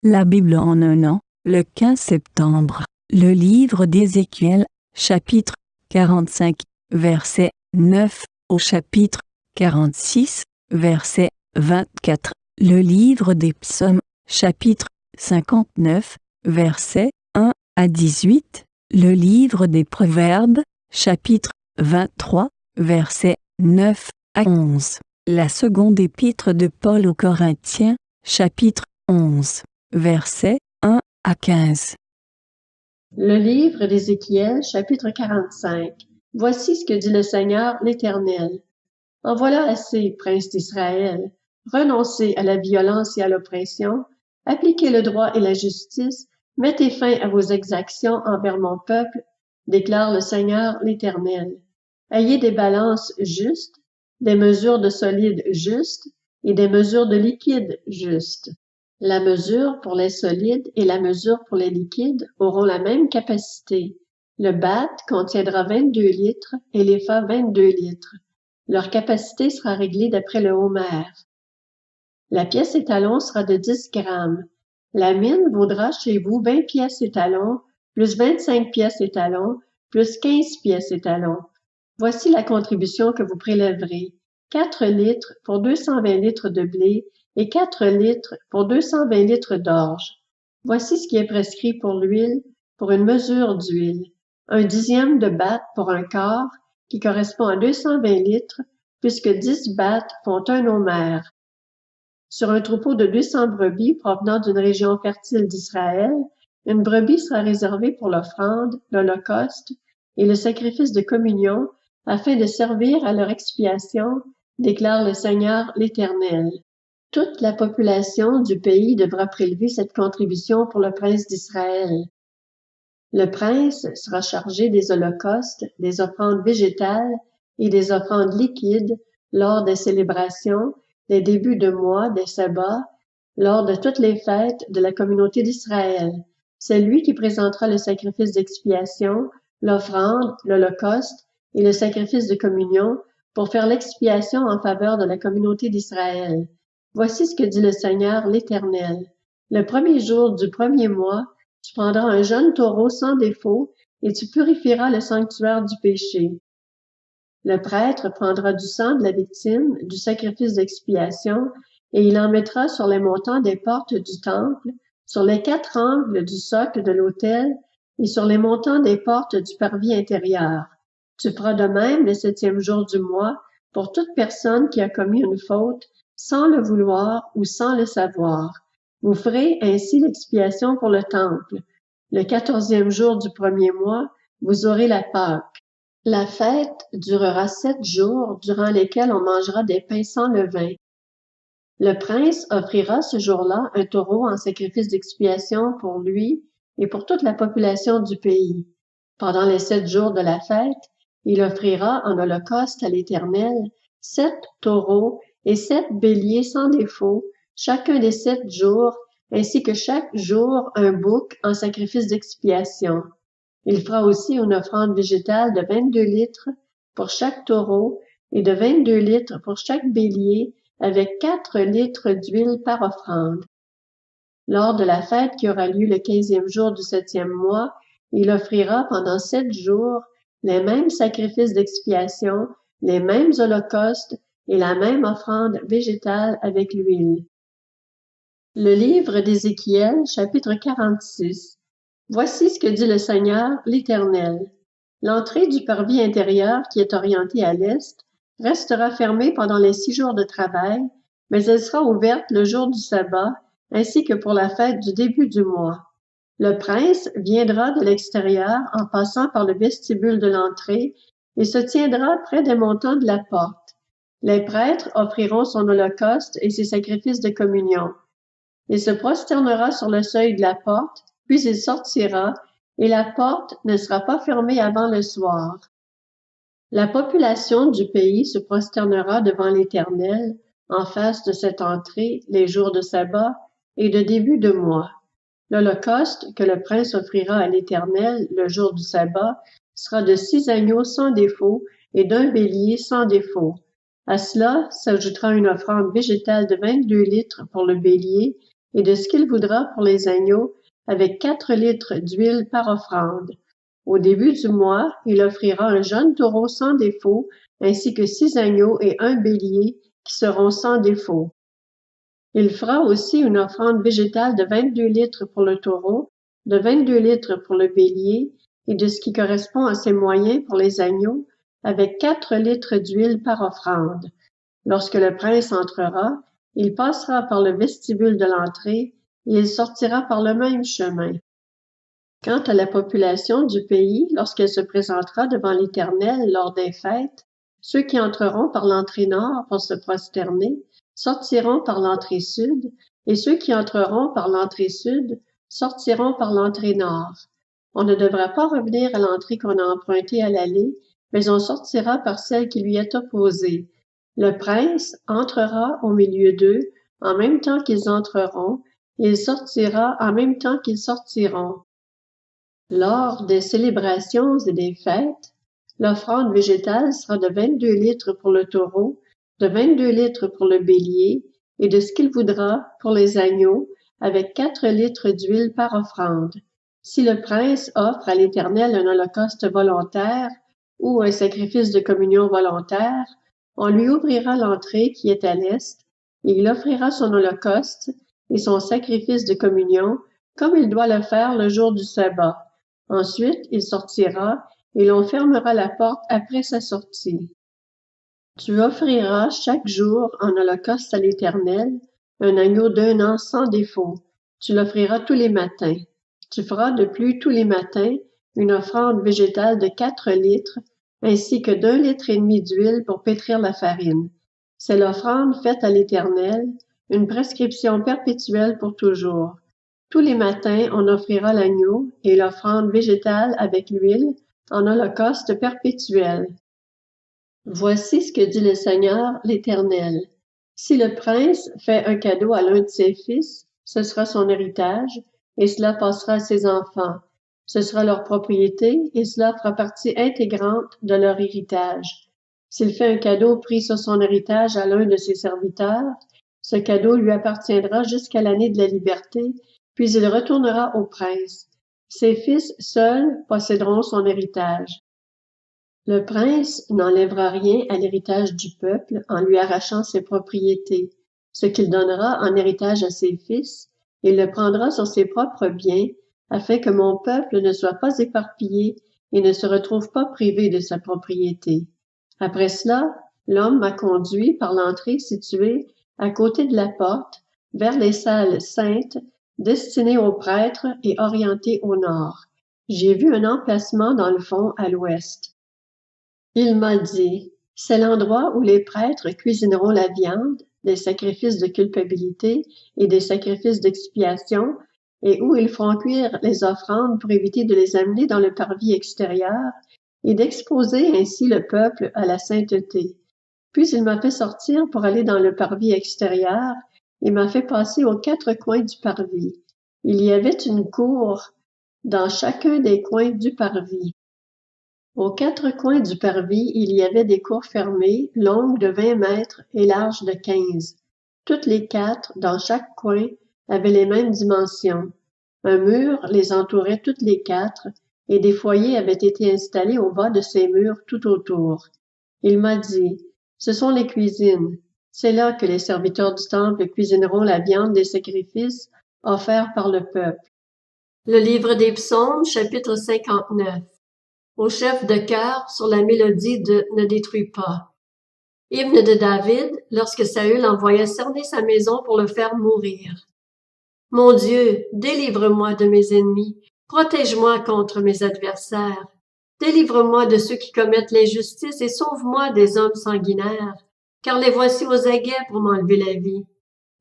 La Bible en un an, le 15 septembre. Le livre d'Ézéchiel, chapitre 45, verset 9 au chapitre 46, verset 24. Le livre des psaumes, chapitre 59, verset 1 à 18. Le livre des proverbes, chapitre 23, verset 9 à 11. La seconde épître de Paul aux Corinthiens, chapitre 11, versets 1 à 15. Le livre d'Ézéchiel, chapitre 45. Voici ce que dit le Seigneur l'Éternel. En voilà assez, princes d'Israël. Renoncez à la violence et à l'oppression, appliquez le droit et la justice, mettez fin à vos exactions envers mon peuple, déclare le Seigneur l'Éternel. Ayez des balances justes, des mesures de solide justes et des mesures de liquide justes. La mesure pour les solides et la mesure pour les liquides auront la même capacité. Le bat contiendra 22 litres et l'épha 22 litres. Leur capacité sera réglée d'après le homère. La pièce étalon sera de 10 grammes. La mine vaudra chez vous 20 pièces étalon, plus 25 pièces étalon, plus 15 pièces étalon. Voici la contribution que vous prélèverez. 4 litres pour 220 litres de blé et 4 litres pour 220 litres d'orge. Voici ce qui est prescrit pour l'huile, pour une mesure d'huile. 1/10 de batte pour un quart, qui correspond à 220 litres, puisque 10 battes font un homère. Sur un troupeau de 200 brebis provenant d'une région fertile d'Israël, une brebis sera réservée pour l'offrande, l'holocauste et le sacrifice de communion, afin de servir à leur expiation, déclare le Seigneur l'Éternel. Toute la population du pays devra prélever cette contribution pour le prince d'Israël. Le prince sera chargé des holocaustes, des offrandes végétales et des offrandes liquides lors des célébrations, des débuts de mois, des sabbats, lors de toutes les fêtes de la communauté d'Israël. C'est lui qui présentera le sacrifice d'expiation, l'offrande, l'holocauste et le sacrifice de communion pour faire l'expiation en faveur de la communauté d'Israël. Voici ce que dit le Seigneur l'Éternel. Le premier jour du premier mois, tu prendras un jeune taureau sans défaut et tu purifieras le sanctuaire du péché. Le prêtre prendra du sang de la victime, du sacrifice d'expiation, et il en mettra sur les montants des portes du temple, sur les 4 angles du socle de l'autel et sur les montants des portes du parvis intérieur. Tu feras de même le 7e jour du mois pour toute personne qui a commis une faute sans le vouloir ou sans le savoir. Vous ferez ainsi l'expiation pour le temple. Le 14e jour du premier mois, vous aurez la Pâque. La fête durera 7 jours durant lesquels on mangera des pains sans levain. Le prince offrira ce jour-là un taureau en sacrifice d'expiation pour lui et pour toute la population du pays. Pendant les 7 jours de la fête, il offrira en holocauste à l'Éternel 7 taureaux et 7 béliers sans défaut, chacun des 7 jours, ainsi que chaque jour un bouc en sacrifice d'expiation. Il fera aussi une offrande végétale de 22 litres pour chaque taureau et de 22 litres pour chaque bélier, avec 4 litres d'huile par offrande. Lors de la fête qui aura lieu le 15e jour du 7e mois, il offrira pendant 7 jours les mêmes sacrifices d'expiation, les mêmes holocaustes et la même offrande végétale avec l'huile. Le livre d'Ézéchiel, chapitre 46. Voici ce que dit le Seigneur l'Éternel. L'entrée du parvis intérieur, qui est orientée à l'est, restera fermée pendant les 6 jours de travail, mais elle sera ouverte le jour du sabbat, ainsi que pour la fête du début du mois. Le prince viendra de l'extérieur en passant par le vestibule de l'entrée et se tiendra près des montants de la porte. Les prêtres offriront son holocauste et ses sacrifices de communion. Il se prosternera sur le seuil de la porte, puis il sortira, et la porte ne sera pas fermée avant le soir. La population du pays se prosternera devant l'Éternel, en face de cette entrée, les jours de sabbat et de début de mois. L'holocauste que le prince offrira à l'Éternel le jour du sabbat sera de 6 agneaux sans défaut et d'un bélier sans défaut. À cela s'ajoutera une offrande végétale de 22 litres pour le bélier et de ce qu'il voudra pour les agneaux, avec 4 litres d'huile par offrande. Au début du mois, il offrira un jeune taureau sans défaut, ainsi que 6 agneaux et un bélier qui seront sans défaut. Il fera aussi une offrande végétale de 22 litres pour le taureau, de 22 litres pour le bélier, et de ce qui correspond à ses moyens pour les agneaux, avec 4 litres d'huile par offrande. Lorsque le prince entrera, il passera par le vestibule de l'entrée, et il sortira par le même chemin. Quant à la population du pays, lorsqu'elle se présentera devant l'Éternel lors des fêtes, ceux qui entreront par l'entrée nord pour se prosterner sortiront par l'entrée sud, et ceux qui entreront par l'entrée sud sortiront par l'entrée nord. On ne devra pas revenir à l'entrée qu'on a empruntée à l'aller, mais on sortira par celle qui lui est opposée. Le prince entrera au milieu d'eux en même temps qu'ils entreront, et il sortira en même temps qu'ils sortiront. Lors des célébrations et des fêtes, l'offrande végétale sera de 22 litres pour le taureau, de 22 litres pour le bélier, et de ce qu'il voudra pour les agneaux, avec 4 litres d'huile par offrande. Si le prince offre à l'Éternel un holocauste volontaire ou un sacrifice de communion volontaire, on lui ouvrira l'entrée qui est à l'est, et il offrira son holocauste et son sacrifice de communion comme il doit le faire le jour du sabbat. Ensuite, il sortira et l'on fermera la porte après sa sortie. Tu offriras chaque jour en holocauste à l'Éternel un agneau d'1 an sans défaut. Tu l'offriras tous les matins. Tu feras de plus tous les matins une offrande végétale de 4 litres, ainsi que d'1,5 litre d'huile pour pétrir la farine. C'est l'offrande faite à l'Éternel, une prescription perpétuelle pour toujours. Tous les matins, on offrira l'agneau et l'offrande végétale avec l'huile en holocauste perpétuel. Voici ce que dit le Seigneur, l'Éternel. Si le prince fait un cadeau à l'un de ses fils, ce sera son héritage, et cela passera à ses enfants. Ce sera leur propriété, et cela fera partie intégrante de leur héritage. S'il fait un cadeau pris sur son héritage à l'un de ses serviteurs, ce cadeau lui appartiendra jusqu'à l'année de la liberté, puis il retournera au prince. Ses fils seuls posséderont son héritage. Le prince n'enlèvera rien à l'héritage du peuple en lui arrachant ses propriétés. Ce qu'il donnera en héritage à ses fils, il le prendra sur ses propres biens, afin que mon peuple ne soit pas éparpillé et ne se retrouve pas privé de sa propriété. Après cela, l'homme m'a conduit par l'entrée située à côté de la porte, vers les salles saintes, destinées aux prêtres et orientées au nord. J'ai vu un emplacement dans le fond à l'ouest. Il m'a dit, c'est l'endroit où les prêtres cuisineront la viande, des sacrifices de culpabilité et des sacrifices d'expiation, et où ils feront cuire les offrandes pour éviter de les amener dans le parvis extérieur et d'exposer ainsi le peuple à la sainteté. Puis il m'a fait sortir pour aller dans le parvis extérieur et m'a fait passer aux 4 coins du parvis. Il y avait une cour dans chacun des coins du parvis. Aux 4 coins du parvis, il y avait des cours fermées, longues de 20 mètres et larges de 15. Toutes les 4, dans chaque coin, avaient les mêmes dimensions. Un mur les entourait toutes les 4, et des foyers avaient été installés au bas de ces murs tout autour. Il m'a dit, ce sont les cuisines. C'est là que les serviteurs du temple cuisineront la viande des sacrifices offerts par le peuple. Le livre des Psaumes, chapitre 59. Au chef de chœur sur la mélodie de « Ne détruis pas ». Hymne de David, lorsque Saül envoya cerner sa maison pour le faire mourir. Mon Dieu, délivre-moi de mes ennemis, protège-moi contre mes adversaires. Délivre-moi de ceux qui commettent l'injustice et sauve-moi des hommes sanguinaires, car les voici aux aguets pour m'enlever la vie.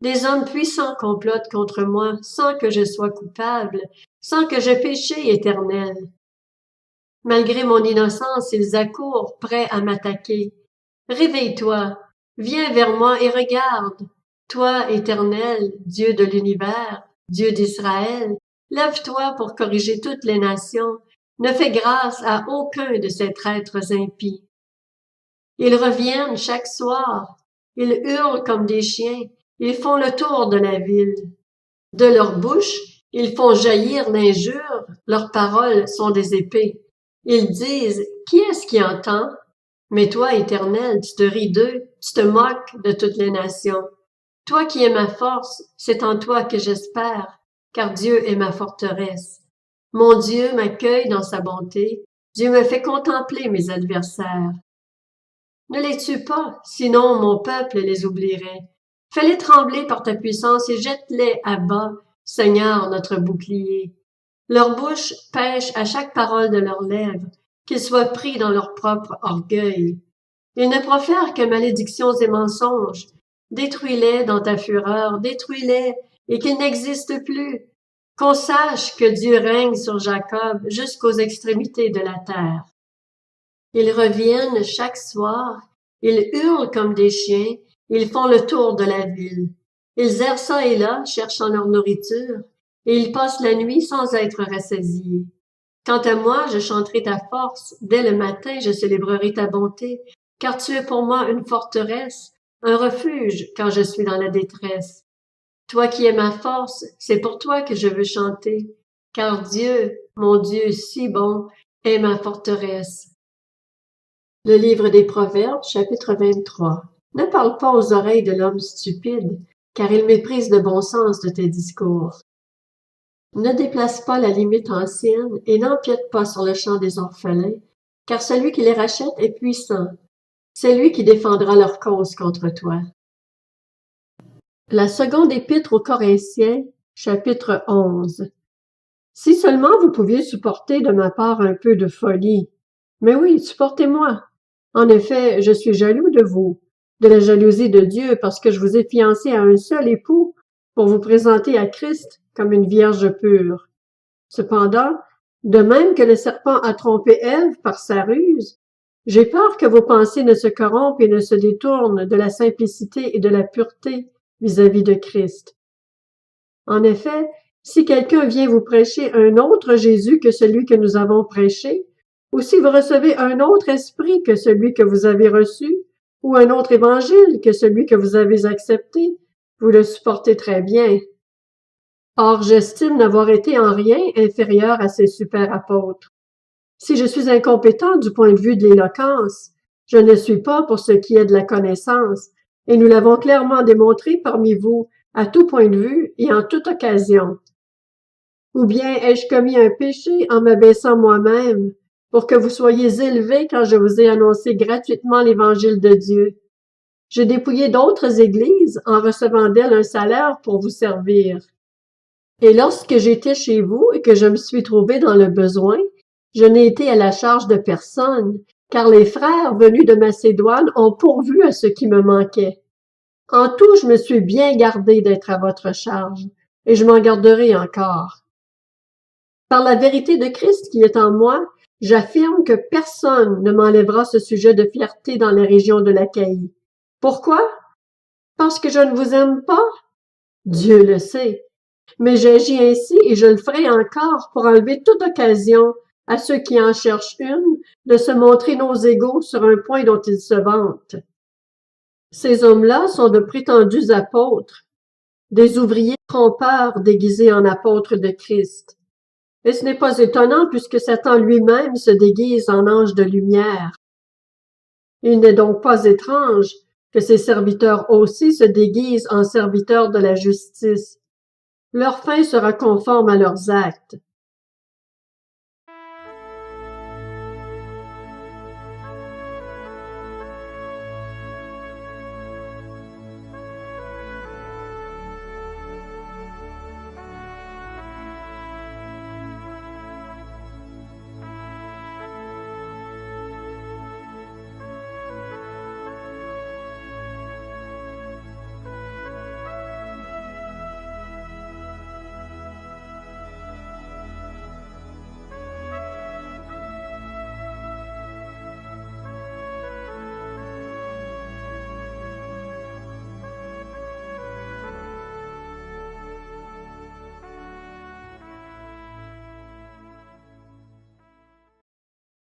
Des hommes puissants complotent contre moi sans que je sois coupable, sans que je péché, Éternel. Malgré mon innocence, ils accourent, prêts à m'attaquer. Réveille-toi, viens vers moi et regarde. Toi, Éternel, Dieu de l'univers, Dieu d'Israël, lève-toi pour corriger toutes les nations. Ne fais grâce à aucun de ces traîtres impies. Ils reviennent chaque soir. Ils hurlent comme des chiens. Ils font le tour de la ville. De leur bouche, ils font jaillir l'injure, leurs paroles sont des épées. Ils disent, qui est-ce qui entend? Mais toi, Éternel, tu te ris d'eux, tu te moques de toutes les nations. Toi qui es ma force, c'est en toi que j'espère, car Dieu est ma forteresse. Mon Dieu m'accueille dans sa bonté, Dieu me fait contempler mes adversaires. Ne les tue pas, sinon mon peuple les oublierait. Fais-les trembler par ta puissance et jette-les à bas, Seigneur notre bouclier. Leur bouche pêche à chaque parole de leurs lèvres, qu'ils soient pris dans leur propre orgueil. Ils ne profèrent que malédictions et mensonges. Détruis-les dans ta fureur, détruis-les, et qu'ils n'existent plus. Qu'on sache que Dieu règne sur Jacob jusqu'aux extrémités de la terre. Ils reviennent chaque soir, ils hurlent comme des chiens, ils font le tour de la ville. Ils errent çà et là, cherchant leur nourriture, et ils passent la nuit sans être rassasiés. Quant à moi, je chanterai ta force, dès le matin je célébrerai ta bonté, car tu es pour moi une forteresse, un refuge quand je suis dans la détresse. Toi qui es ma force, c'est pour toi que je veux chanter, car Dieu, mon Dieu si bon, est ma forteresse. Le livre des Proverbes, chapitre 23. Ne parle pas aux oreilles de l'homme stupide, car il méprise le bon sens de tes discours. Ne déplace pas la limite ancienne et n'empiète pas sur le champ des orphelins, car celui qui les rachète est puissant. C'est lui qui défendra leur cause contre toi. La seconde épître aux Corinthiens, chapitre 11. Si seulement vous pouviez supporter de ma part un peu de folie. Mais oui, supportez-moi. En effet, je suis jaloux de vous, de la jalousie de Dieu, parce que je vous ai fiancé à un seul époux pour vous présenter à Christ comme une vierge pure. Cependant, de même que le serpent a trompé Ève par sa ruse, j'ai peur que vos pensées ne se corrompent et ne se détournent de la simplicité et de la pureté vis-à-vis de Christ. En effet, si quelqu'un vient vous prêcher un autre Jésus que celui que nous avons prêché, ou si vous recevez un autre esprit que celui que vous avez reçu, ou un autre évangile que celui que vous avez accepté, vous le supportez très bien. Or, j'estime n'avoir été en rien inférieur à ces super apôtres. Si je suis incompétent du point de vue de l'éloquence, je ne suis pas pour ce qui est de la connaissance, et nous l'avons clairement démontré parmi vous, à tout point de vue et en toute occasion. Ou bien ai-je commis un péché en m'abaissant moi-même, pour que vous soyez élevés quand je vous ai annoncé gratuitement l'Évangile de Dieu? J'ai dépouillé d'autres églises en recevant d'elles un salaire pour vous servir. Et lorsque j'étais chez vous et que je me suis trouvé dans le besoin, je n'ai été à la charge de personne, car les frères venus de Macédoine ont pourvu à ce qui me manquait. En tout, je me suis bien gardé d'être à votre charge, et je m'en garderai encore. Par la vérité de Christ qui est en moi, j'affirme que personne ne m'enlèvera ce sujet de fierté dans les régions de l'Achaïe. Pourquoi? Parce que je ne vous aime pas? Dieu le sait. Mais j'agis ainsi et je le ferai encore pour enlever toute occasion à ceux qui en cherchent une de se montrer nos égaux sur un point dont ils se vantent. Ces hommes-là sont de prétendus apôtres, des ouvriers trompeurs déguisés en apôtres de Christ. Et ce n'est pas étonnant puisque Satan lui-même se déguise en ange de lumière. Il n'est donc pas étrange que ses serviteurs aussi se déguisent en serviteurs de la justice. Leur fin sera conforme à leurs actes.